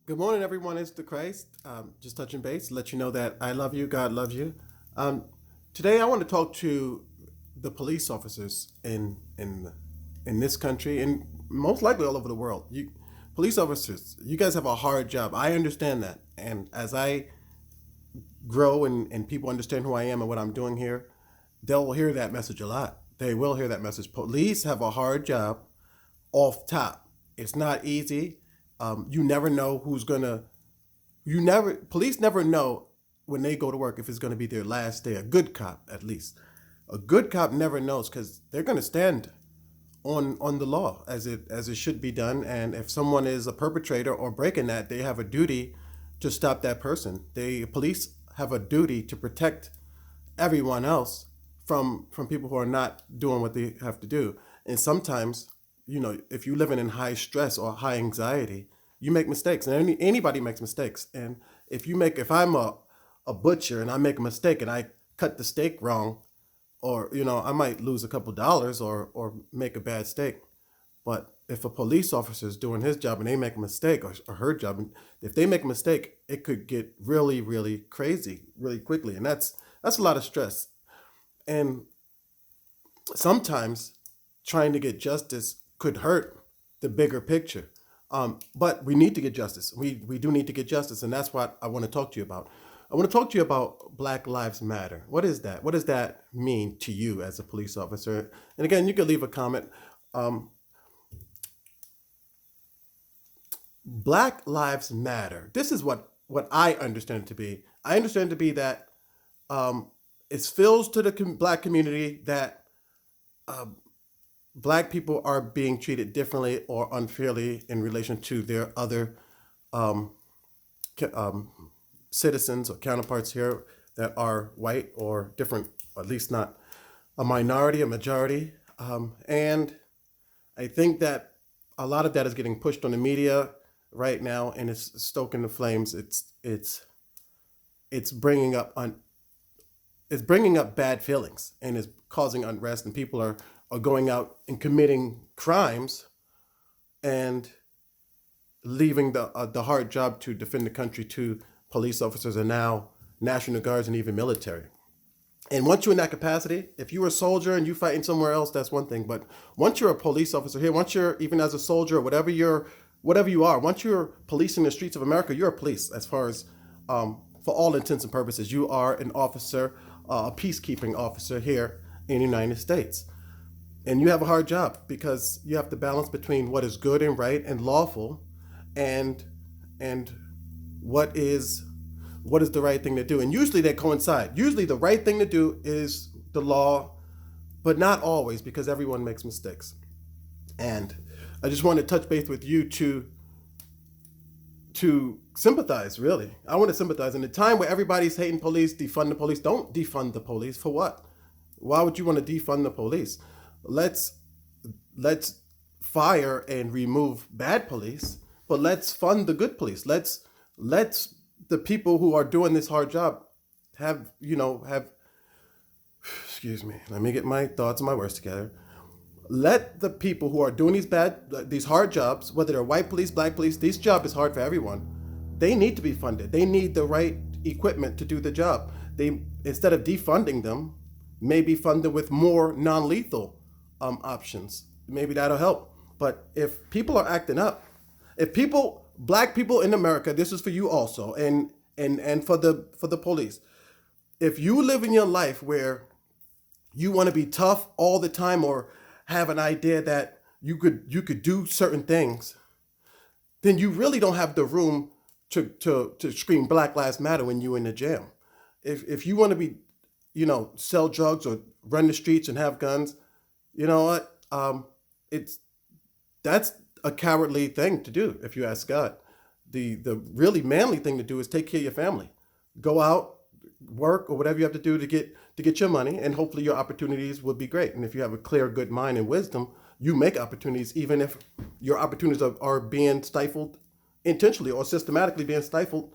Good morning, everyone. It's the Christ. Just touching base, let you know that I love you. God loves you. Um, Today, I want to talk to the police officers in this country and most likely all over the world. You police officers, you guys have a hard job. I understand that, and as I grow and people understand who I am and what I'm doing here, they'll hear that message a lot. They will hear that message. Police have a hard job off top. It's not easy. You never know who's gonna. You never. Police never know when they go to work if it's gonna be their last day. A good cop, at least. A good cop never knows because they're gonna stand on the law as it should be done. And if someone is a perpetrator or breaking that, they have a duty to stop that person. They police have a duty to protect everyone else from people who are not doing what they have to do. And sometimes, if you're living in high stress or high anxiety, you make mistakes, and anybody makes mistakes. And if I'm a butcher and I make a mistake and I cut the steak wrong, or I might lose a couple dollars or make a bad steak. But if a police officer is doing his job and they make a mistake, or her job, and if they make a mistake, it could get really, really crazy really quickly, and that's a lot of stress. And sometimes trying to get justice could hurt the bigger picture. But we need to get justice. We do need to get justice, and that's what I want to talk to you about. I want to talk to you about Black Lives Matter. What is that? What does that mean to you as a police officer? And again, you can leave a comment. Um, Black Lives Matter. This is what I understand it to be. I understand it to be that um, it feels to the black community that black people are being treated differently or unfairly in relation to their other um, um, citizens or counterparts here that are white or different, at least not a minority, a majority. And I think that a lot of that is getting pushed on the media right now, and it's stoking the flames. It's bringing up bad feelings and is causing unrest, and people are going out and committing crimes and leaving the hard job to defend the country to police officers and now National Guards and even military. And once you're in that capacity, if you're a soldier and you fighting somewhere else, that's one thing. But once you're a police officer here, once you're even as a soldier, whatever you are, once you're policing the streets of America, you're a police as far as for all intents and purposes. You are an officer, a peacekeeping officer here in the United States. And you have a hard job because you have to balance between what is good and right and lawful and and what is the right thing to do. And usually they coincide. Usually the right thing to do is the law, but not always because everyone makes mistakes. And I just want to touch base with you to sympathize, really. I want to sympathize. In a time where everybody's hating police, defund the police, don't defund the police. For what? Why would you want to defund the police? Let's let's fire and remove bad police, but let's fund the good police. Let's the people who are doing this hard job have excuse me, let me get my thoughts and my words together. Let the people who are doing these hard jobs, whether they're white police, black police, this job is hard for everyone. They need to be funded. They need the right equipment to do the job. They Instead of defunding them, maybe fund them with more non-lethal options. Maybe that'll help. But if people are acting up, if people, black people in America, this is for you also, and for the police. If you live in your life where you want to be tough all the time or have an idea that you could do certain things, then you really don't have the room to scream Black Lives Matter when you're in the jam. If you want to be, sell drugs or run the streets and have guns, you know what? It's that's a cowardly thing to do, if you ask God. The really manly thing to do is take care of your family. Go out, work, or whatever you have to do to get your money, and hopefully your opportunities will be great. And if you have a clear, good mind and wisdom, you make opportunities, even if your opportunities are being stifled intentionally or systematically being stifled.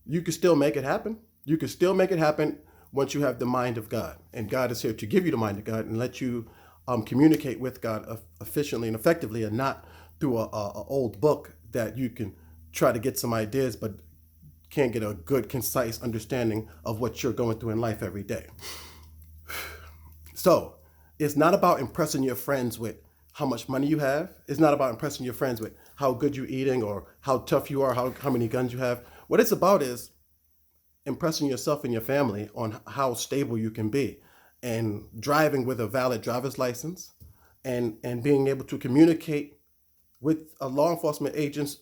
You can still make it happen. You can still make it happen once you have the mind of God. And God is here to give you the mind of God and let you communicate with God efficiently and effectively, and not through a old book that you can try to get some ideas, but can't get a good, concise understanding of what you're going through in life every day. So it's not about impressing your friends with how much money you have. It's not about impressing your friends with how good you're eating or how tough you are, how many guns you have. What it's about is impressing yourself and your family on how stable you can be and driving with a valid driver's license and being able to communicate with law enforcement agents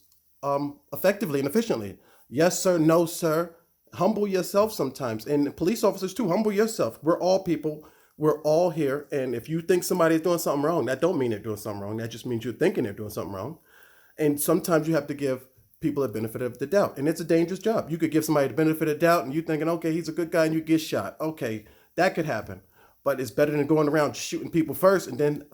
effectively and efficiently. Yes, sir. No, sir. Humble yourself sometimes. And police officers too, humble yourself. We're all people. We're all here. And if you think somebody's doing something wrong, that don't mean they're doing something wrong. That just means you're thinking they're doing something wrong. And sometimes you have to give people a benefit of the doubt. And it's a dangerous job. You could give somebody the benefit of the doubt and you thinking, okay, he's a good guy, and you get shot. Okay, that could happen. But it's better than going around shooting people first and then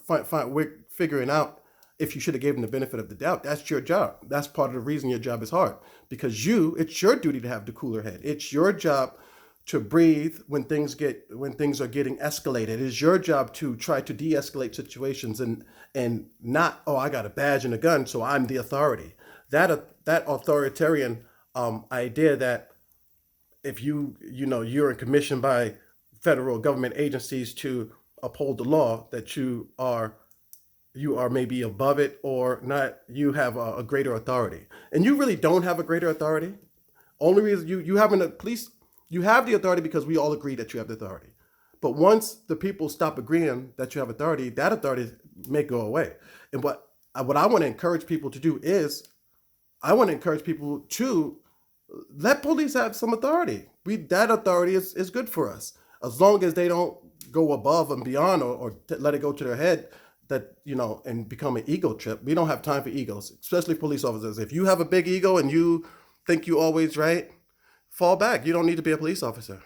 figuring out if you should have given them the benefit of the doubt. That's your job. That's part of the reason your job is hard. Because it's your duty to have the cooler head. It's your job to breathe when things are getting escalated. It is your job to try to de-escalate situations and not, oh, I got a badge and a gun, so I'm the authority. That authoritarian idea that if you're in commission by federal government agencies to uphold the law, that you are maybe above it or not, you have a greater authority. And you really don't have a greater authority. Only reason you have you have the authority because we all agree that you have the authority. But once the people stop agreeing that you have authority, that authority may go away. And what I want to encourage people to do is, I want to encourage people to let police have some authority. That authority is good for us, as long as they don't go above and beyond or let it go to their head and become an ego trip. We don't have time for egos, especially police officers. If you have a big ego and you think you always right, fall back. You don't need to be a police officer.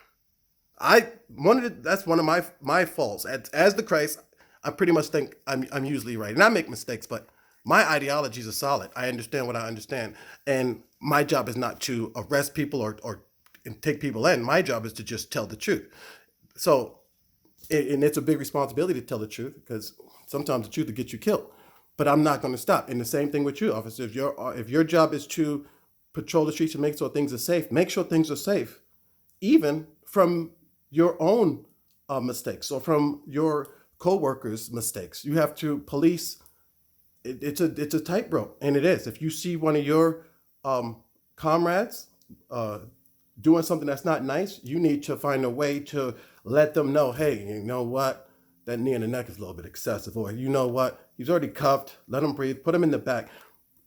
That's one of my faults. As the Christ, I pretty much think I'm usually right, and I make mistakes, but my ideologies are solid. I understand what I understand, and my job is not to arrest people or take people in. My job is to just tell the truth. So, and it's a big responsibility to tell the truth, because sometimes the truth will get you killed. But I'm not going to stop. And the same thing with you, officer. If your job is to patrol the streets and make sure things are safe, make sure things are safe, even from your own mistakes or from your co-workers' mistakes. You have to police. It's a tightrope, and it is. If you see one of your comrades doing something that's not nice, you need to find a way to let them know, hey, you know what? That knee in the neck is a little bit excessive. Or, you know what? He's already cuffed. Let him breathe. Put him in the back.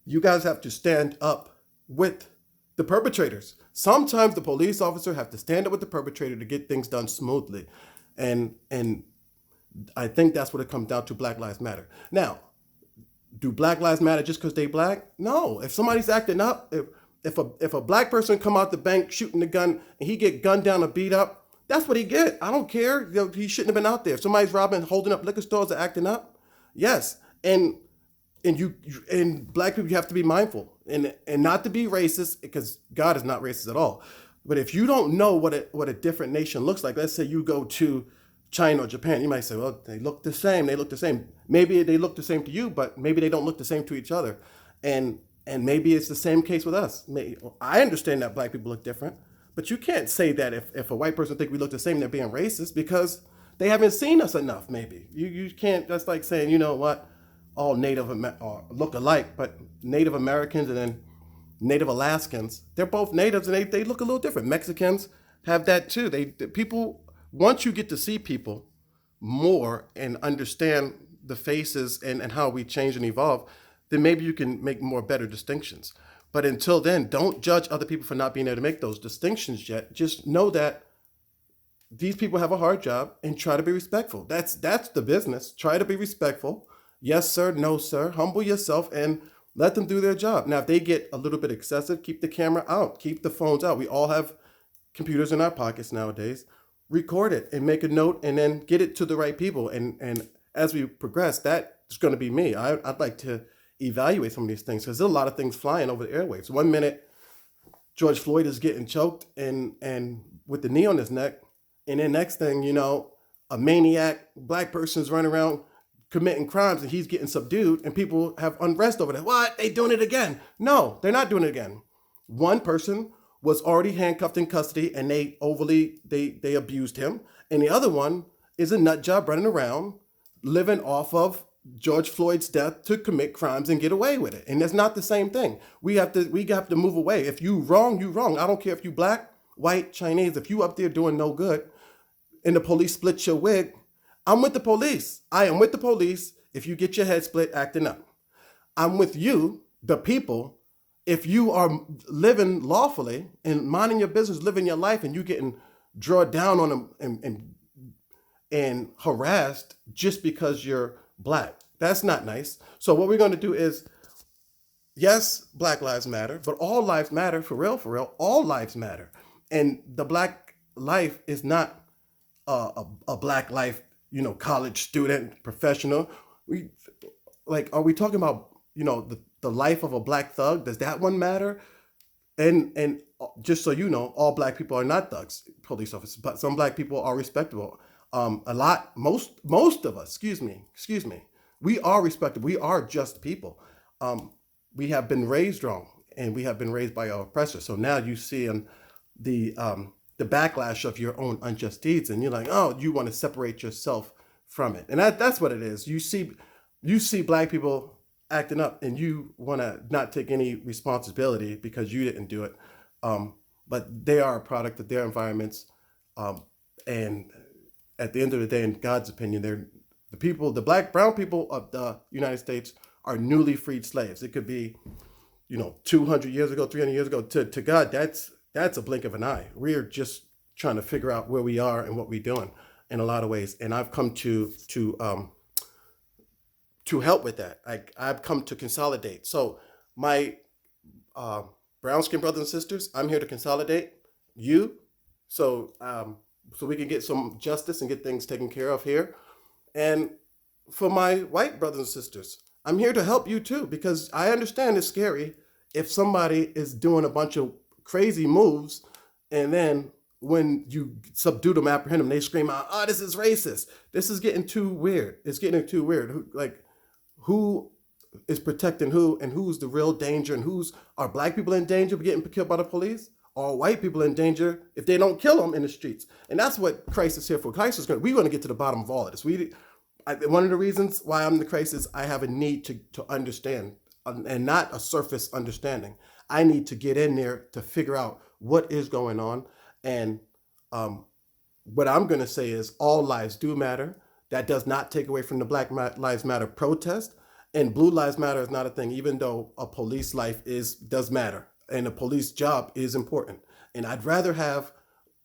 You guys have to stand up with the perpetrators. Sometimes the police officer have to stand up with the perpetrator to get things done smoothly. And I think that's what it comes down to. Black Lives Matter. Now, do Black Lives Matter just because they black? No. If somebody's acting up, if a black person come out the bank shooting the gun and he get gunned down or beat up, that's what he get. I don't care. He shouldn't have been out there. If somebody's robbing, holding up liquor stores or acting up, yes. And black people, you have to be mindful and not to be racist, because God is not racist at all. But if you don't know what a different nation looks like, let's say you go to China or Japan, you might say, well, they look the same. They look the same. Maybe they look the same to you, but maybe they don't look the same to each other. And maybe it's the same case with us. I understand that black people look different, but you can't say that if a white person think we look the same, they're being racist, because they haven't seen us enough. Maybe you can't. That's like saying, you know what, all look alike, but Native Americans and then Native Alaskans, they're both natives and they look a little different. Mexicans have that too. People, once you get to see people more and understand the faces and how we change and evolve, then maybe you can make more better distinctions. But until then, don't judge other people for not being able to make those distinctions yet. Just know that these people have a hard job and try to be respectful. That's the business. Try to be respectful. Yes, sir. No, sir. Humble yourself and let them do their job. Now, if they get a little bit excessive, keep the camera out. Keep the phones out. We all have computers in our pockets nowadays. Record it and make a note and then get it to the right people. And as we progress, that's going to be me. I'd like to evaluate some of these things, because there's a lot of things flying over the airwaves. 1 minute, George Floyd is getting choked and with the knee on his neck. And then next thing you know, a maniac black person is running around committing crimes and he's getting subdued and people have unrest over that. What? They doing it again? No, they're not doing it again. One person was already handcuffed in custody and they abused him. And the other one is a nut job running around living off of George Floyd's death to commit crimes and get away with it. And that's not the same thing. We have to move away. If you wrong, you wrong. I don't care if you black, white, Chinese. If you up there doing no good and the police split your wig, I'm with the police. I am with the police if you get your head split acting up. I'm with you, the people, if you are living lawfully and minding your business, living your life, and you getting drawn down on them and harassed just because you're black. That's not nice. So what we're going to do is, yes, Black Lives Matter, but all lives matter, for real, all lives matter. And the black life is not a black life, college student, professional. Are we talking about, the life of a black thug? Does that one matter? And just so you know, all black people are not thugs, police officers, but some black people are respectable. Most of us, excuse me, we are respectable. We are just people. We have been raised wrong, and we have been raised by our oppressors. So now you see the backlash of your own unjust deeds, and you're like, oh, you want to separate yourself from it, and that's what it is. You see black people acting up, and you want to not take any responsibility because you didn't do it. But they are a product of their environments, and at the end of the day, in God's opinion, they're the black, brown people of the United States are newly freed slaves. It could be, 200 years ago, 300 years ago. To God, that's a blink of an eye. We're just trying to figure out where we are and what we're doing in a lot of ways. And I've come to help with that. I've come to consolidate. So my brown skin brothers and sisters, I'm here to consolidate you. So we can get some justice and get things taken care of here. And for my white brothers and sisters, I'm here to help you too, because I understand it's scary if somebody is doing a bunch of crazy moves and then when you subdue them, apprehend them, they scream out, oh, this is racist. This is getting too weird. It's getting too weird. Who is protecting who, and who's the real danger, and are black people in danger of getting killed by the police? Or white people in danger if they don't kill them in the streets? And that's what Christ is here for. We're going to get to the bottom of all of this. One of the reasons why I'm in the crisis, I have a need to understand, and not a surface understanding. I need to get in there to figure out what is going on. And what I'm going to say is all lives do matter. That does not take away from the Black Lives Matter protest. And Blue Lives Matter is not a thing, even though a police life does matter. And a police job is important. And I'd rather have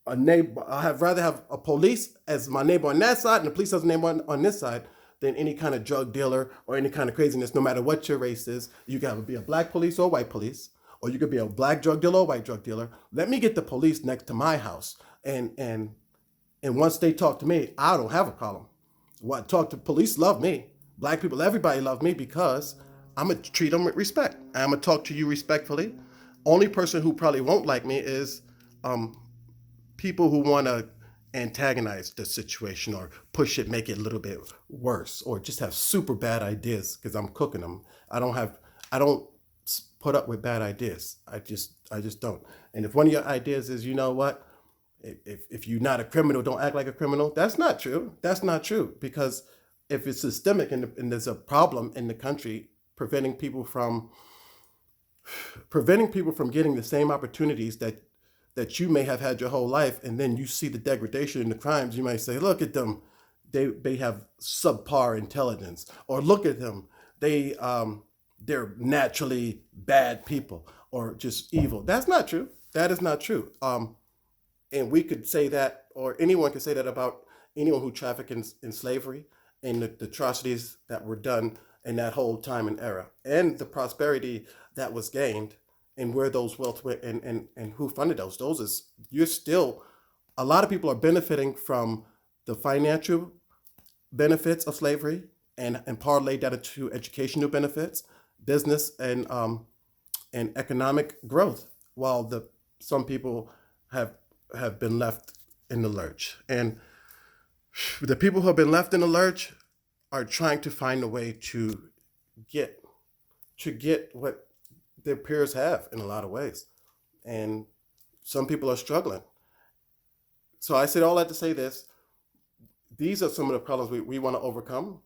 a police as my neighbor on that side and a police as a neighbor on this side than any kind of drug dealer or any kind of craziness, no matter what your race is. You can be a black police or a white police, or you could be a black drug dealer or a white drug dealer. Let me get the police next to my house. And once they talk to me, I don't have a problem. Police love me. Black people, everybody love me because I'm going to treat them with respect. I'm going to talk to you respectfully. Only person who probably won't like me is people who want to antagonize the situation or push it, make it a little bit worse, or just have super bad ideas because I'm cooking them. I don't put up with bad ideas. I just don't. And if one of your ideas is, you know what, if you're not a criminal, don't act like a criminal, that's not true. That's not true, because if it's systemic and there's a problem in the country preventing people from getting the same opportunities that you may have had your whole life, and then you see the degradation and the crimes, you might say, look at them, they have subpar intelligence, or look at them, they're naturally bad people or just evil. That's not true. That is not true. And we could say that, or anyone could say that about anyone who trafficked in slavery and the atrocities that were done in that whole time and era, and the prosperity that was gained, and where those wealth went, and who funded those. A lot of people are benefiting from the financial benefits of slavery and parlay that into educational benefits, business, and economic growth, while some people have been left in the lurch. And the people who have been left in the lurch are trying to find a way get get what their peers have in a lot of ways, and some people are struggling. So I said all that to say this: these are some of the problems we want to overcome.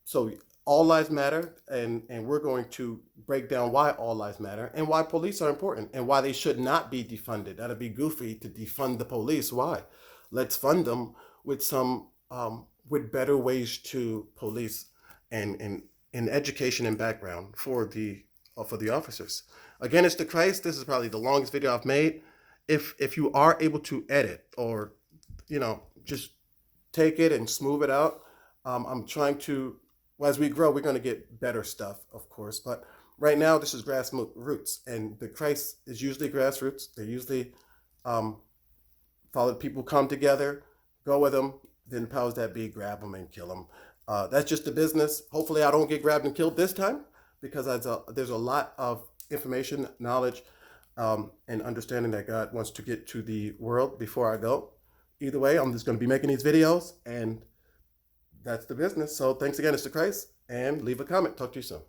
So all lives matter, and we're going to break down why all lives matter and why police are important and why they should not be defunded. That'd be goofy to defund the police. Why? Let's fund them with some with better ways to police and education and background for the officers. Again, it's the Christ. This is probably the longest video I've made. If you are able to edit or just take it and smooth it out, I'm trying to. Well, as we grow, we're going to get better stuff, of course. But right now, this is grassroots, and the Christ is usually grassroots. They're usually people come together, go with them, then the powers that be grab them and kill them. That's just the business. Hopefully, I don't get grabbed and killed this time, because there's a lot of information, knowledge, and understanding that God wants to get to the world before I go. Either way, I'm just going to be making these videos, and that's the business. So thanks again, Mr. Christ, and leave a comment. Talk to you soon.